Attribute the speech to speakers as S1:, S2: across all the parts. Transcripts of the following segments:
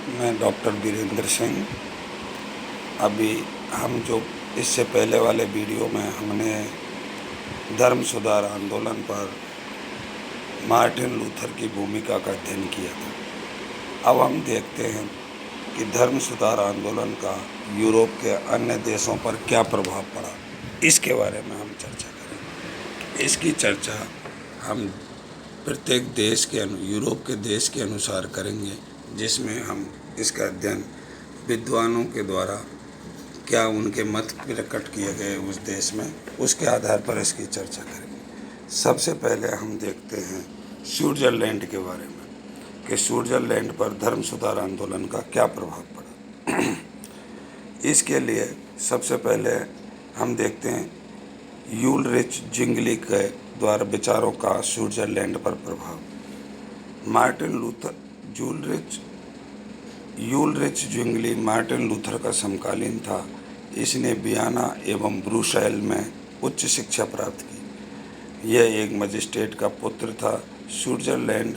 S1: मैं डॉक्टर वीरेंद्र सिंह। अभी हम जो इससे पहले वाले वीडियो में हमने धर्म सुधार आंदोलन पर मार्टिन लूथर की भूमिका का अध्ययन किया था। अब हम देखते हैं कि धर्म सुधार आंदोलन का यूरोप के अन्य देशों पर क्या प्रभाव पड़ा, इसके बारे में हम चर्चा करेंगे। इसकी चर्चा हम प्रत्येक देश के यूरोप के देश के अनुसार करेंगे, जिसमें हम इसका अध्ययन विद्वानों के द्वारा क्या उनके मत प्रकट किए गए उस देश में, उसके आधार पर इसकी चर्चा करेंगे। सबसे पहले हम देखते हैं स्विट्ज़रलैंड के बारे में कि स्विट्ज़रलैंड पर धर्म सुधार आंदोलन का क्या प्रभाव पड़ा। इसके लिए सबसे पहले हम देखते हैं यूलरिच जिंगली के द्वारा विचारों का स्विट्ज़रलैंड पर प्रभाव। यूलरिच जिंगली मार्टिन लूथर का समकालीन था। इसने वियना एवं ब्रुसेल में उच्च शिक्षा प्राप्त की। यह एक मजिस्ट्रेट का पुत्र था। स्विट्ज़रलैंड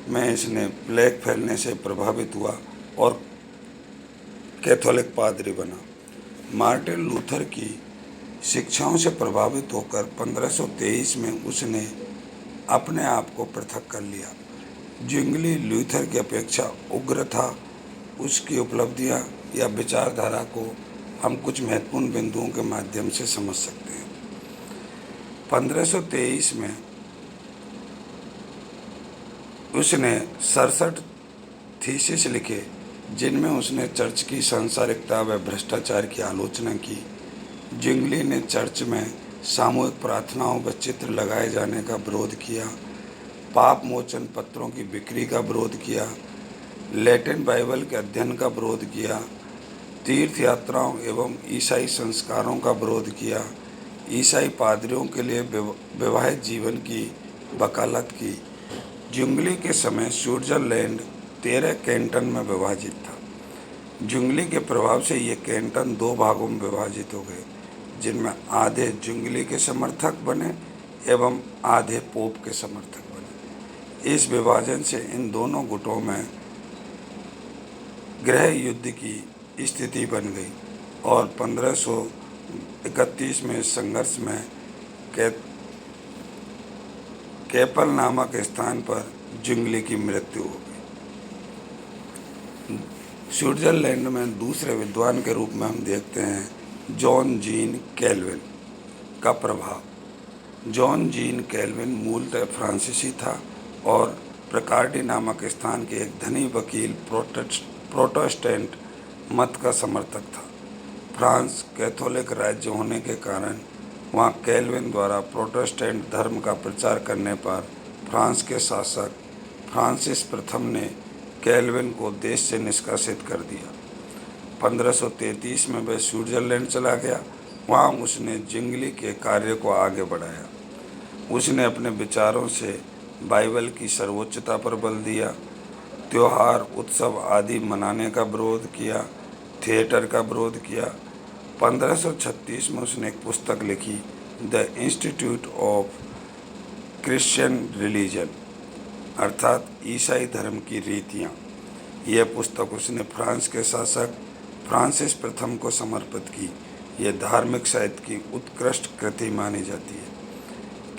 S1: में इसने प्लेग फैलने से प्रभावित हुआ और कैथोलिक पादरी बना। मार्टिन लूथर की शिक्षाओं से प्रभावित होकर 1523 में उसने अपने आप को पृथक कर लिया। जिंगली लूथर की अपेक्षा उग्र था। उसकी उपलब्धियां या विचारधारा को हम कुछ महत्वपूर्ण बिंदुओं के माध्यम से समझ सकते हैं। 1523 में उसने 67 थीसिस लिखे, जिनमें उसने चर्च की सांसारिकता व भ्रष्टाचार की आलोचना की। जिंगली ने चर्च में सामूहिक प्रार्थनाओं व चित्र लगाए जाने का विरोध किया, पाप मोचन पत्रों की बिक्री का विरोध किया, लैटिन बाइबल के अध्ययन का विरोध किया, तीर्थ यात्राओं एवं ईसाई संस्कारों का विरोध किया, ईसाई पादरियों के लिए विवाहित जीवन की वकालत की। जिंगली के समय स्विट्ज़रलैंड 13 कैंटन में विभाजित था। जिंगली के प्रभाव से ये कैंटन 2 भागों में विभाजित हो गए, जिनमें आधे जिंगली के समर्थक बने एवं आधे पोप के समर्थक बने। इस विभाजन से इन दोनों गुटों में गृह युद्ध की स्थिति बन गई और 1531 में इस संघर्ष में कैपल नामक स्थान पर जिंगली की मृत्यु हो गई। स्विट्ज़रलैंड में दूसरे विद्वान के रूप में हम देखते हैं जॉन जीन कैल्विन का प्रभाव। जॉन जीन कैल्विन मूलतः फ्रांसीसी था और प्रकार्डी नामक स्थान के एक धनी वकील प्रोटेस्टेंट मत का समर्थक था। फ्रांस कैथोलिक राज्य होने के कारण वहाँ कैल्विन द्वारा प्रोटेस्टेंट धर्म का प्रचार करने पर फ्रांस के शासक फ्रांसिस प्रथम ने कैल्विन को देश से निष्कासित कर दिया। 1533 में वह स्विट्ज़रलैंड चला गया। वहाँ उसने जिंगली के कार्य को आगे बढ़ाया। उसने अपने विचारों से बाइबल की सर्वोच्चता पर बल दिया, त्योहार उत्सव आदि मनाने का विरोध किया, थिएटर का विरोध किया। 1536 में उसने एक पुस्तक लिखी, the institute of Christian religion, अर्थात ईसाई धर्म की रीतियाँ। यह पुस्तक उसने फ्रांस के शासक फ्रांसिस प्रथम को समर्पित की। यह धार्मिक साहित्य की उत्कृष्ट कृति मानी जाती है।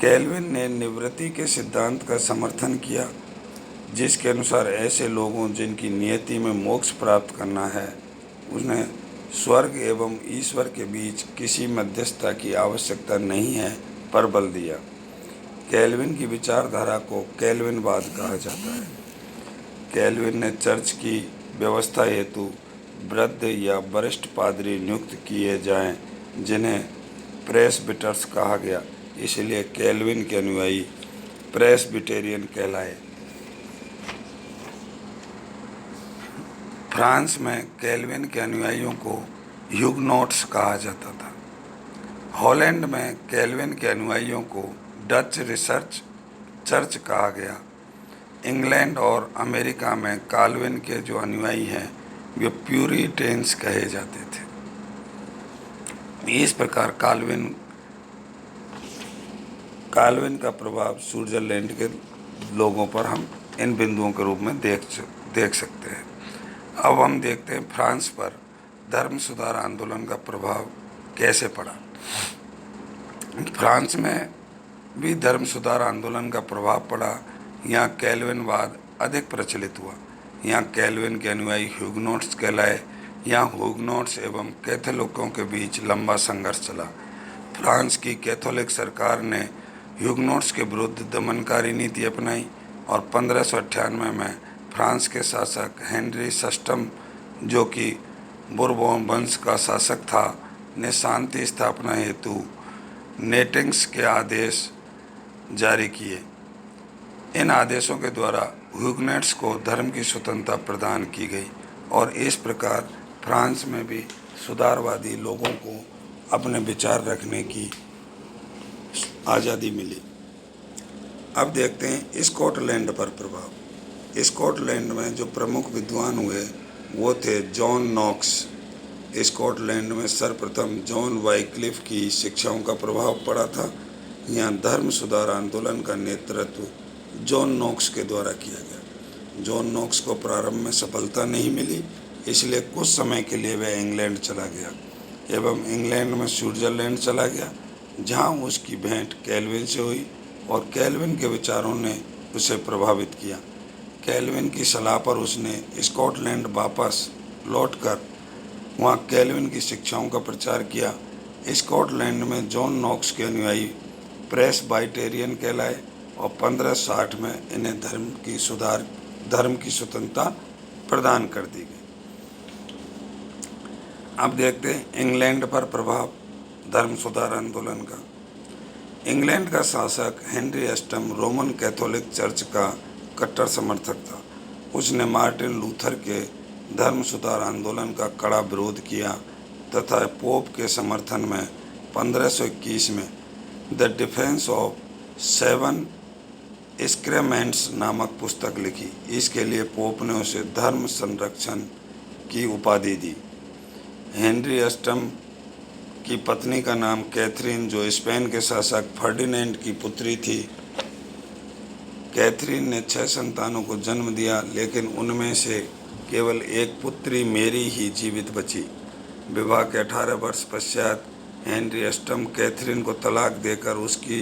S1: कैल्विन ने निवृत्ति के सिद्धांत का समर्थन किया, जिसके अनुसार ऐसे लोगों जिनकी नियति में मोक्ष प्राप्त करना है, उन्हें स्वर्ग एवं ईश्वर के बीच किसी मध्यस्थता की आवश्यकता नहीं है, पर बल दिया। कैल्विन की विचारधारा को कैल्विनवाद कहा जाता है। कैल्विन ने चर्च की व्यवस्था हेतु वृद्ध या वरिष्ठ पादरी नियुक्त किए जाएं, जिन्हें प्रेस्बिटर्स कहा गया। इसलिए कैल्विन के अनुयायी प्रेस्बिटेरियन कहलाए। फ्रांस में कैल्विन के अनुयायियों को ह्यूगनॉट्स कहा जाता था। हॉलैंड में कैल्विन के अनुयायियों को डच रिसर्च चर्च कहा गया। इंग्लैंड और अमेरिका में कैल्विन के जो अनुयायी हैं वे प्यूरिटेन्स कहे जाते थे। इस प्रकार कैल्विन का प्रभाव स्विट्ज़रलैंड के लोगों पर हम इन बिंदुओं के रूप में देख सकते हैं। अब हम देखते हैं फ्रांस पर धर्म सुधार आंदोलन का प्रभाव कैसे पड़ा। फ्रांस में भी धर्म सुधार आंदोलन का प्रभाव पड़ा। यहाँ कैल्विनवाद अधिक प्रचलित हुआ। यहाँ कैल्विन के अनुयायी ह्यूगनोट्स कहलाए। यहाँ ह्यूगनोट्स एवं कैथोलिकों के बीच लंबा संघर्ष चला। फ्रांस की कैथोलिक सरकार ने ह्यूगनोट्स के विरुद्ध दमनकारी नीति अपनाई और 1598 में फ्रांस के शासक हेनरी सस्टम, जो कि बुरबोन वंश का शासक था, ने शांति स्थापना हेतु नेटिंग्स के आदेश जारी किए। इन आदेशों के द्वारा ह्यूगनोट्स को धर्म की स्वतंत्रता प्रदान की गई और इस प्रकार फ्रांस में भी सुधारवादी लोगों को अपने विचार रखने की आज़ादी मिली। अब देखते हैं स्कॉटलैंड पर प्रभाव। स्कॉटलैंड में जो प्रमुख विद्वान हुए वो थे जॉन नॉक्स। स्कॉटलैंड में सर्वप्रथम जॉन वाइक्लिफ की शिक्षाओं का प्रभाव पड़ा था। यहाँ धर्म सुधार आंदोलन का नेतृत्व जॉन नॉक्स के द्वारा किया गया। जॉन नॉक्स को प्रारंभ में सफलता नहीं मिली, इसलिए कुछ समय के लिए वह इंग्लैंड चला गया एवं इंग्लैंड में स्विट्जरलैंड चला गया, जहाँ उसकी भेंट कैल्विन से हुई और कैल्विन के विचारों ने उसे प्रभावित किया। कैल्विन की सलाह पर उसने स्कॉटलैंड वापस लौटकर वहाँ कैल्विन की शिक्षाओं का प्रचार किया। स्कॉटलैंड में जॉन नॉक्स के अनुयायी प्रेस्बाइटेरियन कहलाए और 1560 में इन्हें धर्म की स्वतंत्रता प्रदान कर दी गई। अब देखते हैं इंग्लैंड पर प्रभाव धर्म सुधार आंदोलन का। इंग्लैंड का शासक हेनरी अष्टम रोमन कैथोलिक चर्च का कट्टर समर्थक था। उसने मार्टिन लूथर के धर्म सुधार आंदोलन का कड़ा विरोध किया तथा पोप के समर्थन में 1521 में द डिफेंस ऑफ 7 स्क्रैमेंट्स नामक पुस्तक लिखी। इसके लिए पोप ने उसे धर्म संरक्षण की उपाधि दी। हेनरी अष्टम की पत्नी का नाम कैथरीन, जो स्पेन के शासक फर्डिनेंड की पुत्री थी। कैथरीन ने 6 संतानों को जन्म दिया, लेकिन उनमें से केवल एक पुत्री मेरी ही जीवित बची। विवाह के 18 वर्ष पश्चात हेनरी अष्टम कैथरीन को तलाक देकर उसकी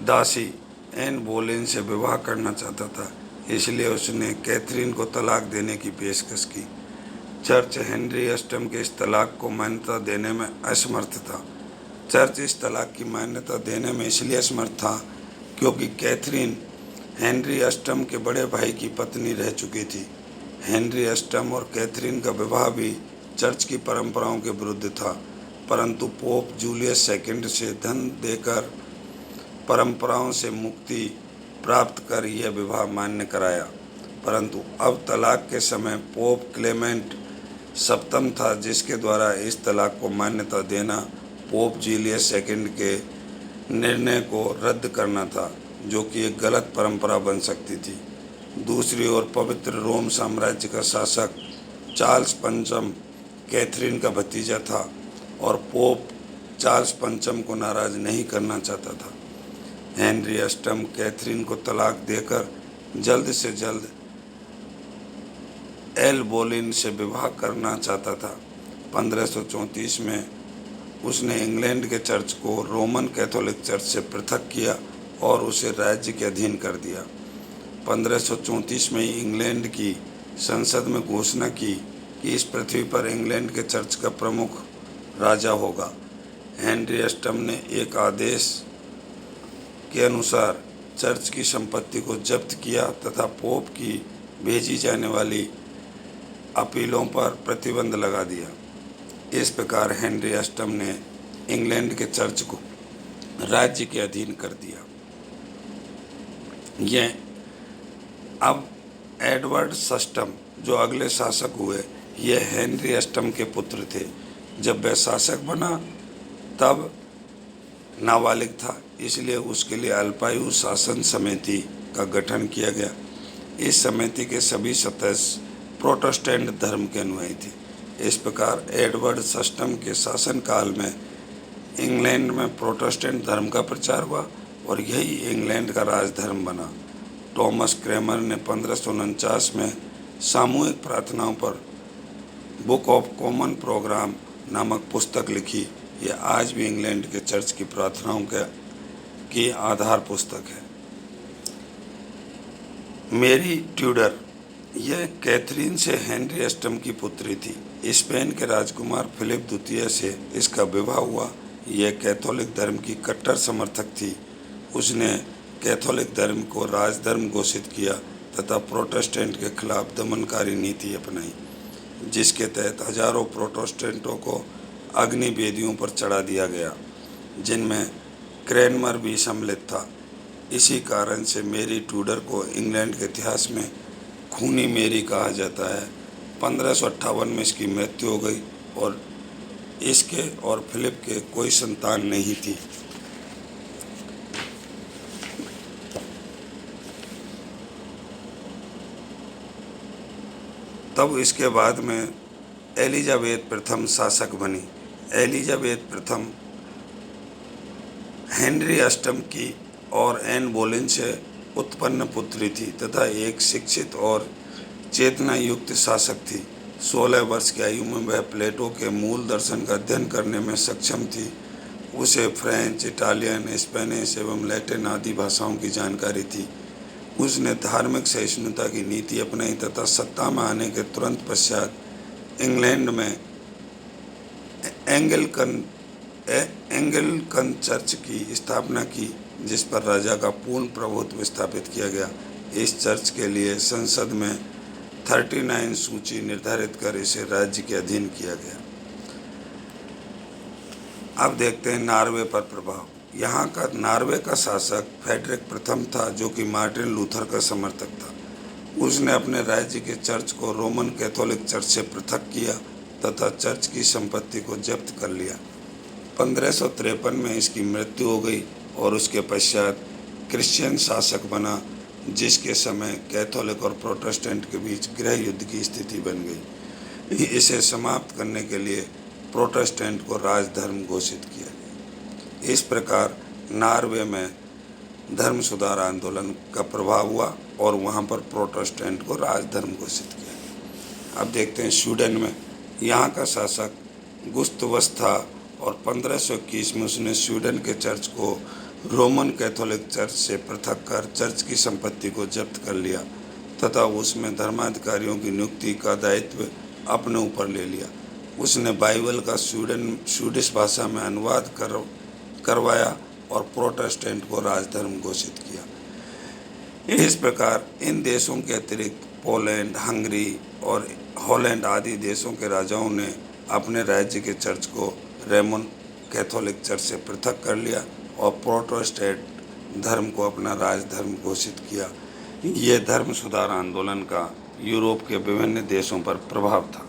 S1: दासी एन बोलेन से विवाह करना चाहता था, इसलिए उसने कैथरीन को तलाक देने की पेशकश की। चर्च हेनरी अष्टम के इस तलाक को मान्यता देने में असमर्थ था। चर्च इस तलाक की मान्यता देने में इसलिए असमर्थ था क्योंकि कैथरीन हेनरी अष्टम के बड़े भाई की पत्नी रह चुकी थी। हेनरी अष्टम और कैथरीन का विवाह भी चर्च की परंपराओं के विरुद्ध था, परंतु पोप जूलियस II से धन देकर परंपराओं से मुक्ति प्राप्त कर यह विवाह मान्य कराया। परंतु अब तलाक के समय पोप क्लेमेंट सप्तम था, जिसके द्वारा इस तलाक को मान्यता देना पोप जूलियस II के निर्णय को रद्द करना था, जो कि एक गलत परंपरा बन सकती थी। दूसरी ओर पवित्र रोम साम्राज्य का शासक चार्ल्स पंचम कैथरीन का भतीजा था और पोप चार्ल्स पंचम को नाराज नहीं करना चाहता था। हेनरी अष्टम कैथरीन को तलाक देकर जल्द से जल्द एल बोलिन से विवाह करना चाहता था। 1534 में उसने इंग्लैंड के चर्च को रोमन कैथोलिक चर्च से पृथक किया और उसे राज्य के अधीन कर दिया। 1534 में ही इंग्लैंड की संसद में घोषणा की कि इस पृथ्वी पर इंग्लैंड के चर्च का प्रमुख राजा होगा। हेनरी अष्टम ने एक आदेश के अनुसार चर्च की संपत्ति को जब्त किया तथा पोप की भेजी जाने वाली अपीलों पर प्रतिबंध लगा दिया। इस प्रकार हेनरी अष्टम ने इंग्लैंड के चर्च को राज्य के अधीन कर दिया। यह अब एडवर्ड सस्टम जो अगले शासक हुए, यह हेनरी अष्टम के पुत्र थे। जब वह शासक बना तब नाबालिग था, इसलिए उसके लिए अल्पायु शासन समिति का गठन किया गया। इस समिति के सभी सदस्य प्रोटेस्टेंट धर्म के अनुयायी थे। इस प्रकार एडवर्ड सस्टम के शासनकाल में इंग्लैंड में प्रोटेस्टेंट धर्म का प्रचार हुआ और यही इंग्लैंड का राजधर्म बना। टॉमस क्रैमर ने 1549 में सामूहिक प्रार्थनाओं पर बुक ऑफ कॉमन प्रोग्राम नामक पुस्तक लिखी। यह आज भी इंग्लैंड के चर्च की प्रार्थनाओं की आधार पुस्तक है। मेरी ट्यूडर, यह कैथरीन से हेनरी अष्टम की पुत्री थी। स्पेन के राजकुमार फिलिप द्वितीय से इसका विवाह हुआ। यह कैथोलिक धर्म की कट्टर समर्थक थी। उसने कैथोलिक धर्म को राजधर्म घोषित किया तथा प्रोटेस्टेंट के खिलाफ दमनकारी नीति अपनाई, जिसके तहत हजारों प्रोटेस्टेंटों को अग्नि वेदियों पर चढ़ा दिया गया, जिनमें क्रैनमर भी सम्मिलित था। इसी कारण से मेरी ट्यूडर को इंग्लैंड के इतिहास में खूनी मेरी कहा जाता है। 1558 में इसकी मृत्यु हो गई और इसके और फिलिप के कोई संतान नहीं थी। तब इसके बाद में एलिजाबेथ प्रथम शासक बनी। एलिजाबेथ प्रथम हेनरी अष्टम की और एन बोलेन से उत्पन्न पुत्री थी तथा एक शिक्षित और चेतना युक्त शासक थी। 16 वर्ष की आयु में वह प्लेटो के मूल दर्शन का अध्ययन करने में सक्षम थी। उसे फ्रेंच, इटालियन, स्पेनिश एवं लैटिन आदि भाषाओं की जानकारी थी। उसने धार्मिक सहिष्णुता की नीति अपनाई तथा सत्ता में आने के तुरंत पश्चात इंग्लैंड में एंग्लिकन चर्च की स्थापना की, जिस पर राजा का पूर्ण प्रभुत्व स्थापित किया गया। इस चर्च के लिए संसद में 39 सूची निर्धारित कर इसे राज्य के अधीन किया गया। अब देखते हैं नॉर्वे पर प्रभाव। यहाँ का नॉर्वे का शासक फ्रेडरिक प्रथम था, जो कि मार्टिन लूथर का समर्थक था। उसने अपने राज्य के चर्च को रोमन कैथोलिक चर्च से पृथक किया तथा चर्च की संपत्ति को जब्त कर लिया। 1553 में इसकी मृत्यु हो गई और उसके पश्चात क्रिश्चियन शासक बना, जिसके समय कैथोलिक और प्रोटेस्टेंट के बीच गृह युद्ध की स्थिति बन गई। इसे समाप्त करने के लिए प्रोटेस्टेंट को राजधर्म घोषित किया गया। इस प्रकार नॉर्वे में धर्म सुधार आंदोलन का प्रभाव हुआ और वहाँ पर प्रोटेस्टेंट को राजधर्म घोषित किया गया। अब देखते हैं स्वीडन में। यहाँ का शासक गुस्तवस था और 1521 में उसने स्वीडन के चर्च को रोमन कैथोलिक चर्च से पृथक कर चर्च की संपत्ति को जब्त कर लिया तथा उसमें धर्माधिकारियों की नियुक्ति का दायित्व अपने ऊपर ले लिया। उसने बाइबल का स्वीडिश भाषा में अनुवाद करवाया और प्रोटेस्टेंट को राजधर्म घोषित किया। इस प्रकार इन देशों के अतिरिक्त पोलैंड, हंगरी और हॉलैंड आदि देशों के राजाओं ने अपने राज्य के चर्च को रोमन कैथोलिक चर्च से पृथक कर लिया और प्रोटेस्टेंट धर्म को अपना राजधर्म घोषित किया। ये धर्म सुधार आंदोलन का यूरोप के विभिन्न देशों पर प्रभाव था।